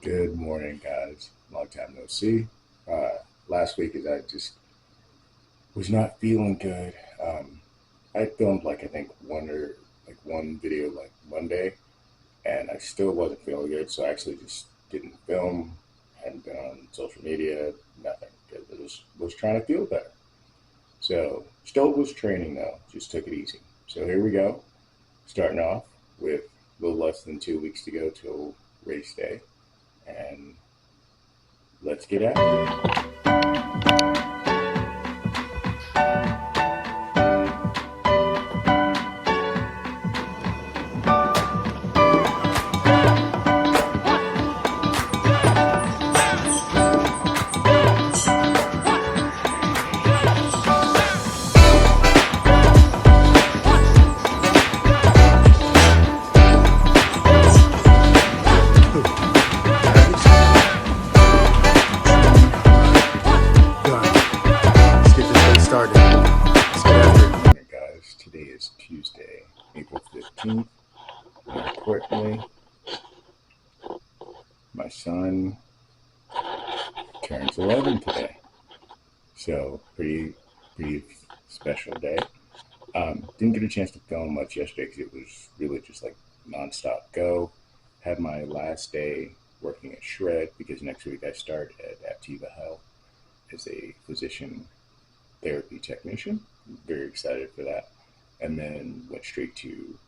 Good morning, guys. Long time no see. Last week, as I just was not feeling good. I filmed I think one video Monday, and I still wasn't feeling good. So I actually just didn't film. Hadn't been on social media, nothing, because I just was trying to feel better. So still was training though. Just took it easy. So here we go. Starting off with a little less than 2 weeks to go till race day, and let's get at it. Guys, today is Tuesday, April 15th. More importantly, my son turns 11 today. So pretty special day. Didn't get a chance to film much yesterday because it was really just nonstop go. Had my last day working at Shred because next week I start at Aptiva Health as a physician therapy technician. Very excited for that. And then went straight to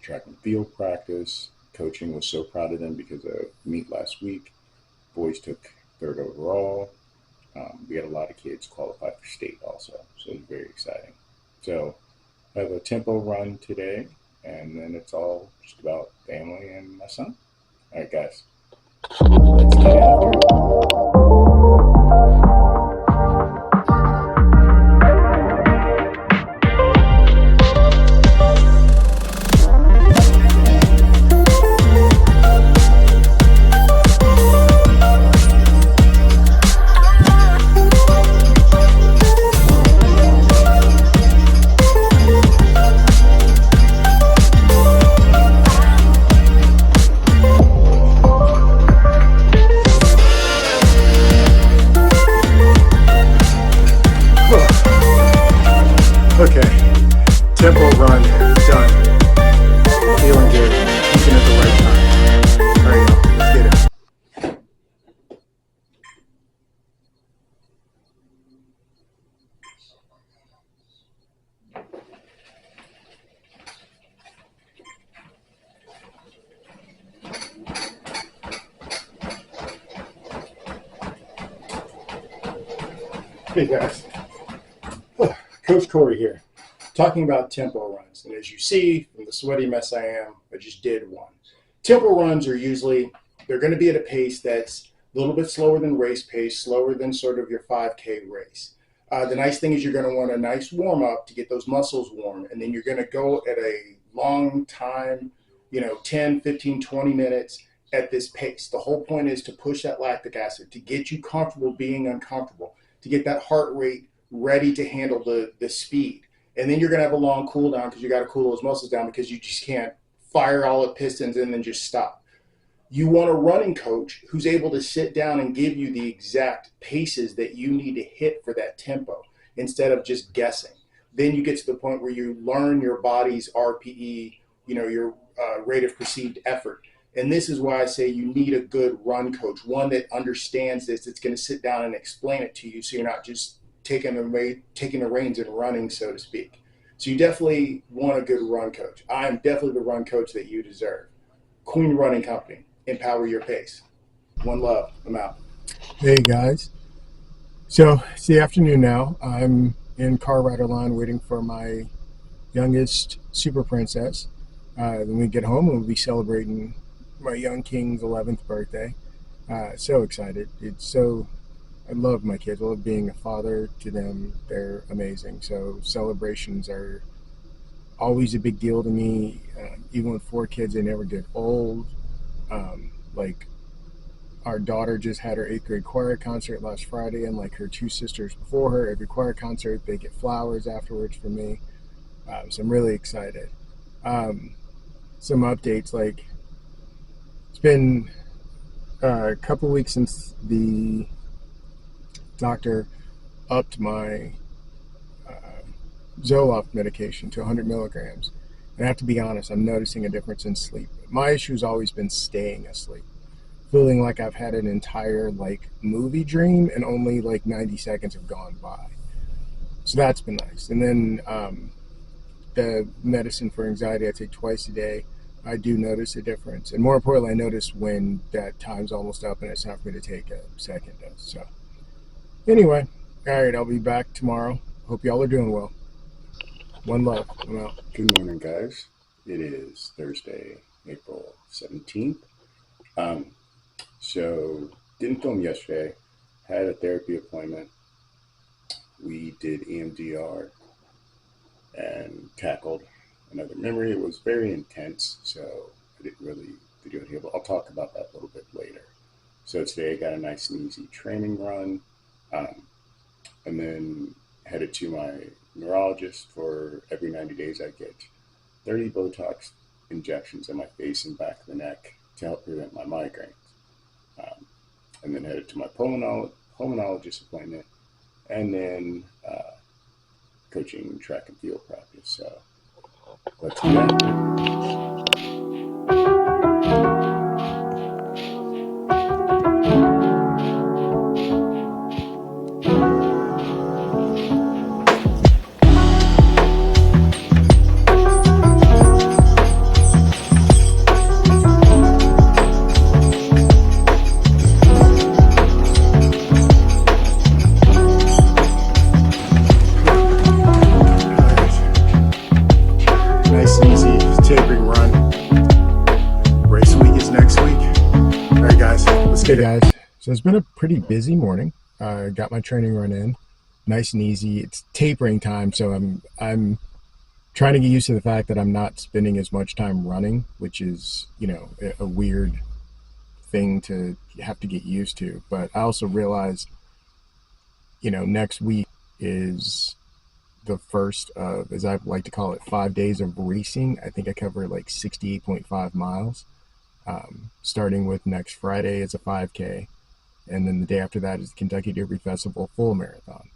track and field practice. Coaching, was so proud of them because of meet last week. Boys took third overall. We had a lot of kids qualify for state also, so it was very exciting. So I have a tempo run today, and then it's all just about family and my son. All right, guys, let's get after it. Okay, tempo run, done. Feeling good, peaking at the right time. All right, y'all, let's get it. Hey guys, Coach Corey here, talking about tempo runs. And as you see from the sweaty mess I am, I just did one. Tempo runs are usually, they're going to be at a pace that's a little bit slower than race pace, slower than sort of your 5K race. The nice thing is you're going to want a nice warm up to get those muscles warm. And then you're going to go at a long time, 10, 15, 20 minutes at this pace. The whole point is to push that lactic acid, to get you comfortable being uncomfortable, to get that heart rate ready to handle the speed. And then you're going to have a long cool down because you got to cool those muscles down because you just can't fire all at pistons and then just stop. You want a running coach who's able to sit down and give you the exact paces that you need to hit for that tempo instead of just guessing. Then you get to the point where you learn your body's RPE, your rate of perceived effort. And this is why I say you need a good run coach, one that understands this, that's going to sit down and explain it to you so you're not just taking the reins and running, so to speak. So you definitely want a good run coach. I'm definitely the run coach that you deserve. Queen Running Company, empower your pace. One love, I'm out. Hey guys. So it's the afternoon now. I'm in car rider line waiting for my youngest super princess. Then we get home and we'll be celebrating my young king's 11th birthday. So excited. I love my kids. I love being a father to them. They're amazing. So celebrations are always a big deal to me. Even with 4 kids, they never get old. Our daughter just had her 8th grade choir concert last Friday, and her 2 sisters before her, every choir concert, they get flowers afterwards from me. So I'm really excited. Some updates, it's been a couple weeks since the doctor upped my Zoloft medication to 100 milligrams. And I have to be honest, I'm noticing a difference in sleep. My issue has always been staying asleep, feeling like I've had an entire movie dream and only 90 seconds have gone by. So that's been nice. And then the medicine for anxiety I take twice a day, I do notice a difference. And more importantly, I notice when that time's almost up and it's time for me to take a second dose. So anyway, all right, I'll be back tomorrow. Hope y'all are doing well. One love. I'm out. Good morning, guys. It is Thursday, April 17th. So didn't film yesterday. Had a therapy appointment. We did EMDR and tackled another memory. It was very intense, so I didn't really video it. I'll talk about that a little bit later. So today I got a nice and easy training run, and then headed to my neurologist. For every 90 days I get 30 Botox injections in my face and back of the neck to help prevent my migraines. And then headed to my pulmonologist appointment, and then coaching track and field practice. So let's do that. Nice and easy tapering run. Race week is next week. All right, guys, let's get it. So it's been a pretty busy morning. Got my training run in, nice and easy. It's tapering time, so I'm trying to get used to the fact that I'm not spending as much time running, which is a weird thing to have to get used to. But I also realize, next week is the first of, as I like to call it, 5 days of racing. I think I cover 68.5 miles. Starting with next Friday is a 5K, and then the day after that is the Kentucky Derby Festival full marathon.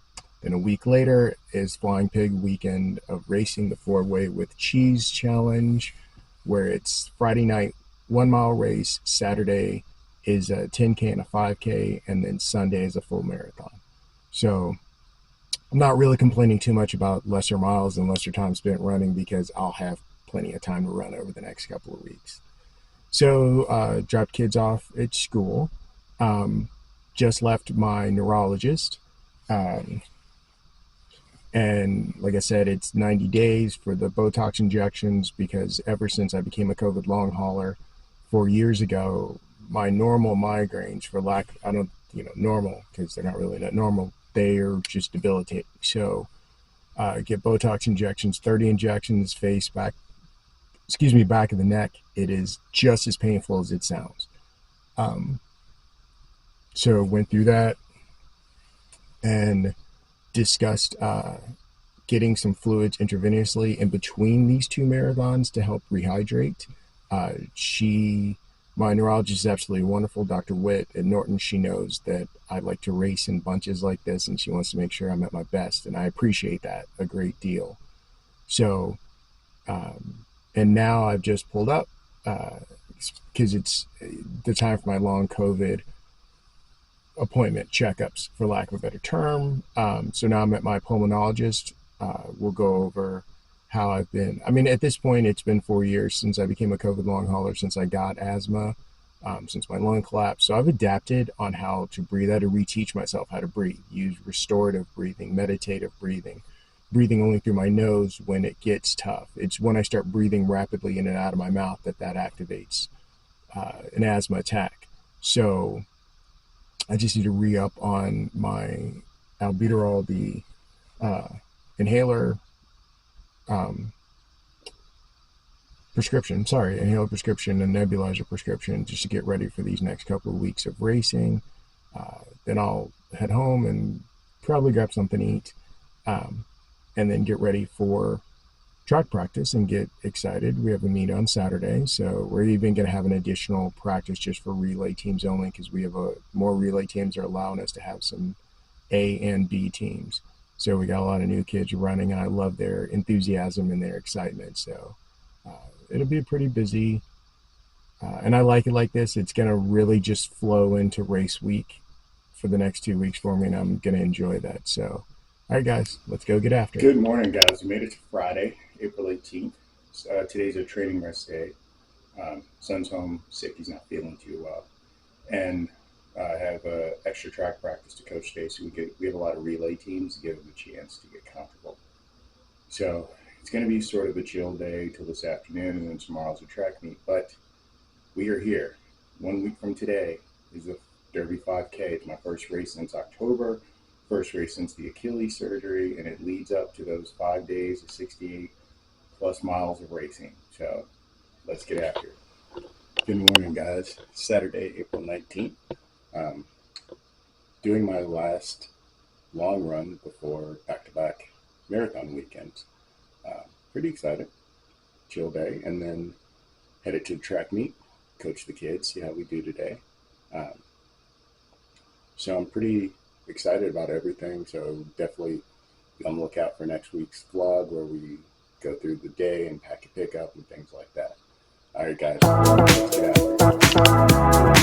Then a week later is Flying Pig weekend of racing, the 4-way with cheese challenge, where it's Friday night 1 mile race, Saturday is a 10K and a 5K, and then Sunday is a full marathon. So I'm not really complaining too much about lesser miles and lesser time spent running, because I'll have plenty of time to run over the next couple of weeks. So dropped kids off at school. Just left my neurologist. And like I said, it's 90 days for the Botox injections, because ever since I became a COVID long hauler 4 years ago, my normal migraines, for lack, I don't, normal, because they're not really that normal, they are just debilitating. So get Botox injections, 30 injections, face, back of the neck. It is just as painful as it sounds. So went through that and discussed getting some fluids intravenously in between these two marathons to help rehydrate. My neurologist is absolutely wonderful, Dr. Witt at Norton. She knows that I like to race in bunches like this, and she wants to make sure I'm at my best, and I appreciate that a great deal. So, and now I've just pulled up because it's the time for my long COVID appointment checkups, for lack of a better term. So now I'm at my pulmonologist. We'll go over how I've been. I mean, at this point, it's been 4 years since I became a COVID long hauler, since I got asthma, since my lung collapsed. So I've adapted on how to breathe. I had to reteach myself how to breathe, use restorative breathing, meditative breathing only through my nose when it gets tough. It's when I start breathing rapidly in and out of my mouth that activates an asthma attack. So I just need to re-up on my albuterol, the inhaler inhaler prescription and nebulizer prescription, just to get ready for these next couple of weeks of racing. Then I'll head home and probably grab something to eat, and then get ready for track practice and get excited. We have a meet on Saturday, so we're even going to have an additional practice just for relay teams only because we have more relay teams are allowing us to have some A and B teams. So we got a lot of new kids running, and I love their enthusiasm and their excitement. So it'll be a pretty busy, and I like it like this. It's going to really just flow into race week for the next 2 weeks for me, and I'm going to enjoy that. So, all right, guys, let's go get after it. Good morning, guys. We made it to Friday, April 18th. Today's a training rest day. Son's home sick. He's not feeling too well. And I have extra track practice to coach today, so we have a lot of relay teams to give them a chance to get comfortable. So it's going to be sort of a chill day till this afternoon, and then tomorrow's a track meet. But we are here. 1 week from today is the Derby 5K. It's my first race since October, first race since the Achilles surgery, and it leads up to those 5 days of 68 plus miles of racing. So let's get after it. Good morning, guys. Saturday, April 19th. Doing my last long run before back-to-back marathon weekends. Pretty excited. Chill day, and then headed to the track meet, coach the kids, see how we do today. So I'm pretty excited about everything. So definitely be on the lookout for next week's vlog where we go through the day and pack a pickup and things like that. All right, guys, let's get after it.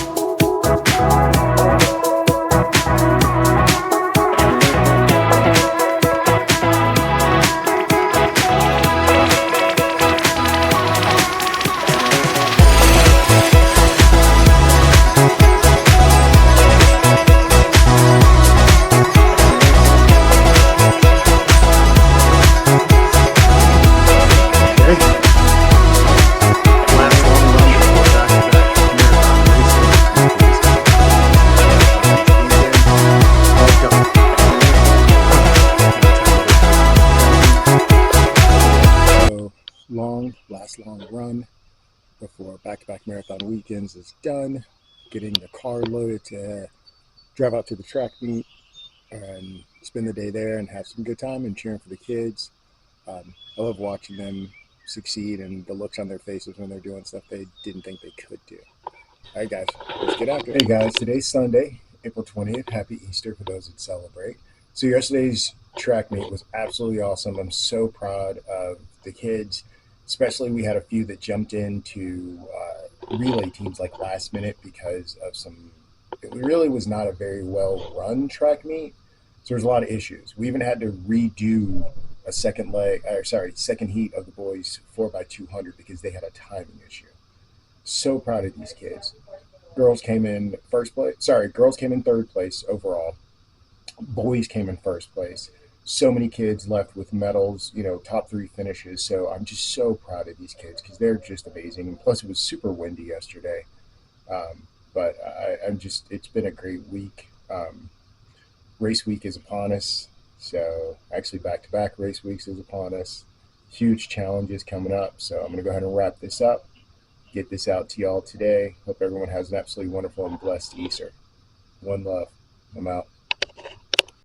Last long run before back-to-back marathon weekends is done. Getting the car loaded to drive out to the track meet and spend the day there and have some good time and cheering for the kids. I love watching them succeed and the looks on their faces when they're doing stuff they didn't think they could do. All right, guys, let's get after it. Hey, guys, today's Sunday, April 20th. Happy Easter for those that celebrate. So yesterday's track meet was absolutely awesome. I'm so proud of the kids. Especially we had a few that jumped into relay teams like last minute because of it really was not a very well run track meet. So there's a lot of issues. We even had to redo a second heat of the boys 4x200 because they had a timing issue. So proud of these kids. Girls came in third place overall. Boys came in first place. So many kids left with medals, top 3 finishes. So I'm just so proud of these kids because they're just amazing. And plus, it was super windy yesterday. But it's been a great week. Race week is upon us. So actually, back-to-back race weeks is upon us. Huge challenges coming up. So I'm going to go ahead and wrap this up, get this out to y'all today. Hope everyone has an absolutely wonderful and blessed Easter. One love. I'm out.